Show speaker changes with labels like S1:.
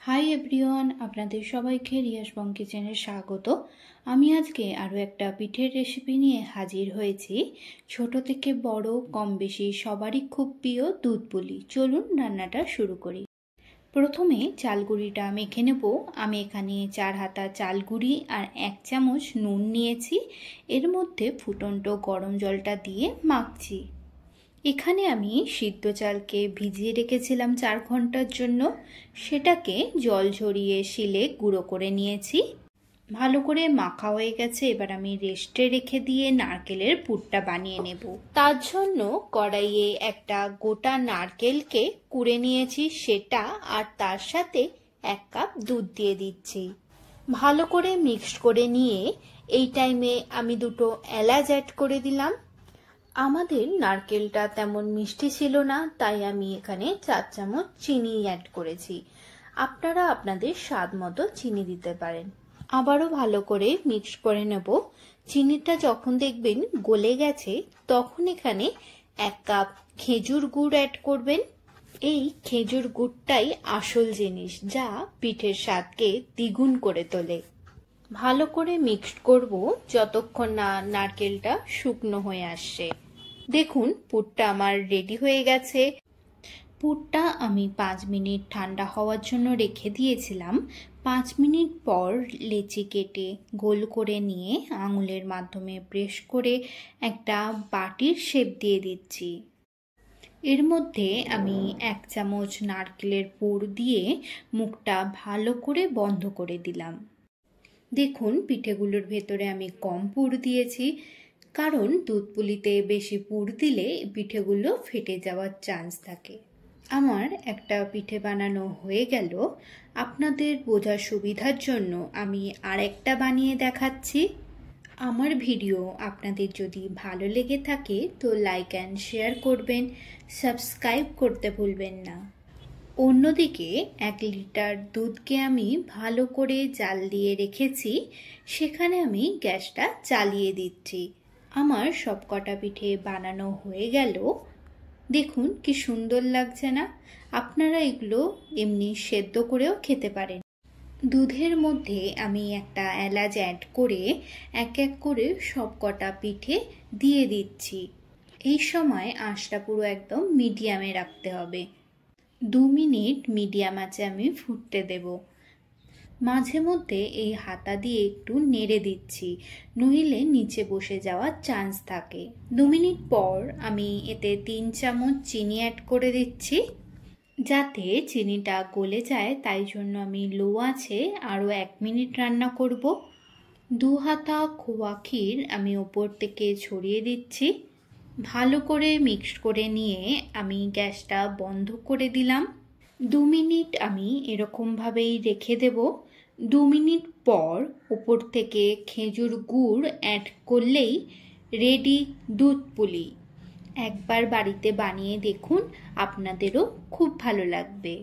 S1: Hi everyone, আপনাদের সবাইকে রিয়াস বং কিচেনে স্বাগত। আমি আজকে আরও একটা পিঠের রেসিপি নিয়ে হাজির হয়েছি। ছোট থেকে বড় কম বেশি সবারই খুব প্রিয় দুধ পুলি। চলুন রান্নাটা শুরু করি। প্রথমে চালগুড়িটা মেখে নেব। আমি এখানে 4 হাতা চালগুড়ি আর 1 চামচ নুন নিয়েছি। এর মধ্যে ফুটন্ত গরম জলটা দিয়ে মাখছি। এখানে আমি সিদ্ধ চালকে ভিজিয়ে রেখেছিলাম 4 ঘন্টার জন্য। সেটাকে জল ঝরিয়ে শিলে গুঁড়ো করে নিয়েছি। ভালো করে মাখা হয়ে গেছে। এবার আমি রেস্টে রেখে দিয়ে নারকেলের পুরটা বানিয়ে নেব। তার জন্য কড়াইয়ে একটা গোটা নারকেলকে কুড়ে নিয়েছি সেটা, আর তার সাথে 1 কাপ দুধ দিয়ে দিচ্ছি। ভালো করে মিক্সড করে নিয়ে এই টাইমে আমি 2টো এলাচ অ্যাড করে দিলাম। আমাদের নারকেলটা তেমন মিষ্টি ছিল না, তাই আমি এখানে 4 চামচ চিনি অ্যাড করেছি। আপনারা আপনাদের স্বাদ মতো চিনি দিতে পারেন। আবারও ভালো করে মিক্স করে নেব। চিনিটা যখন দেখবেন গলে গেছে তখন এখানে 1 কাপ খেজুর গুড় অ্যাড করবেন। এই খেজুর গুড়টাই আসল জিনিস, যা পিঠের স্বাদকে দ্বিগুণ করে তোলে। ভালো করে মিক্সড করব যতক্ষণ না নারকেলটা শুকনো হয়ে আসছে। দেখুন পুরটা আমার রেডি হয়ে গেছে। পুরটা আমি 5 মিনিট ঠান্ডা হওয়ার জন্য রেখে দিয়েছিলাম। 5 মিনিট পর লেচি কেটে গোল করে নিয়ে আঙুলের মাধ্যমে প্রেস করে একটা বাটির শেপ দিয়ে দিচ্ছি। এর মধ্যে আমি 1 চামচ নারকেলের পুর দিয়ে মুখটা ভালো করে বন্ধ করে দিলাম। দেখুন পিঠেগুলোর ভেতরে আমি কম পুর দিয়েছি, কারণ দুধ পুলিতে বেশি পুর দিলে পিঠেগুলো ফেটে যাওয়ার চান্স থাকে। আমার একটা পিঠে বানানো হয়ে গেল। আপনাদের বোঝার সুবিধার জন্য আমি আরেকটা বানিয়ে দেখাচ্ছি। আমার ভিডিও আপনাদের যদি ভালো লেগে থাকে তো লাইক অ্যান্ড শেয়ার করবেন, সাবস্ক্রাইব করতে ভুলবেন না। অন্যদিকে 1 লিটার দুধকে আমি ভালো করে জাল দিয়ে রেখেছি, সেখানে আমি গ্যাসটা চালিয়ে দিচ্ছি। আমার সবকটা পিঠে বানানো হয়ে গেল। দেখুন কি সুন্দর লাগছে না? আপনারা এগুলো এমনি সেদ্ধ করেও খেতে পারেন। দুধের মধ্যে আমি একটা এলাচ অ্যাড করে এক এক করে সবকটা পিঠে দিয়ে দিচ্ছি। এই সময় আঁচটা পুরো একদম মিডিয়ামে রাখতে হবে। 2 মিনিট মিডিয়াম আঁচে আমি ফুটতে দেব। মাঝে মধ্যে এই হাতা দিয়ে একটু নেড়ে দিচ্ছি, নইলে নিচে বসে যাওয়ার চান্স থাকে। 2 মিনিট পর আমি এতে 3 চামচ চিনি অ্যাড করে দিচ্ছি। যাতে চিনিটা গলে যায় তাই জন্য আমি লো আঁচে আরও 1 মিনিট রান্না করব। 2 হাতা খোয়া ক্ষীর আমি ওপর থেকে ছড়িয়ে দিচ্ছি। ভালো করে মিক্সড করে নিয়ে আমি গ্যাসটা বন্ধ করে দিলাম। 2 মিনিট আমি এরকমভাবেই রেখে দেব। 2 মিনিট পর ওপর থেকে খেজুর গুড় অ্যাড করলেই রেডি দুধ পুলি। একবার বাড়িতে বানিয়ে দেখুন, আপনাদেরও খুব ভালো লাগবে।